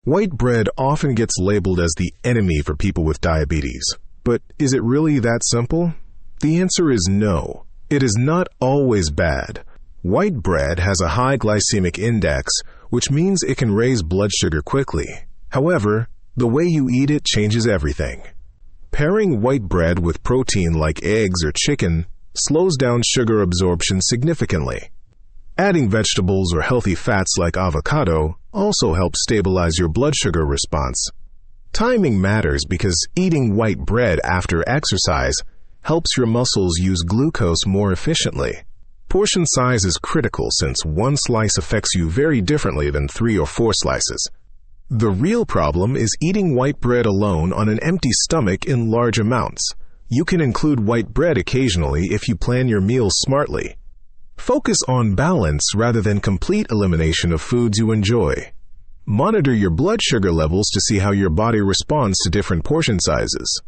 White bread often gets labeled as the enemy for people with diabetes. But is it really that simple? The answer is no. It is not always bad. White bread has a high glycemic index, which means it can raise blood sugar quickly. However, the way you eat it changes everything. Pairing white bread with protein like eggs or chicken slows down sugar absorption significantly. Adding vegetables or healthy fats like avocado also helps stabilize your blood sugar response. Timing matters because eating white bread after exercise helps your muscles use glucose more efficiently. Portion size is critical since one slice affects you very differently than 3 or 4 slices. The real problem is eating white bread alone on an empty stomach in large amounts. You can include white bread occasionally if you plan your meals smartly. Focus on balance rather than complete elimination of foods you enjoy. Monitor your blood sugar levels to see how your body responds to different portion sizes.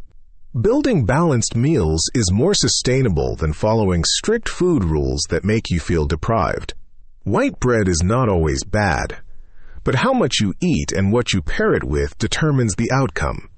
Building balanced meals is more sustainable than following strict food rules that make you feel deprived. White bread is not always bad, but how much you eat and what you pair it with determines the outcome.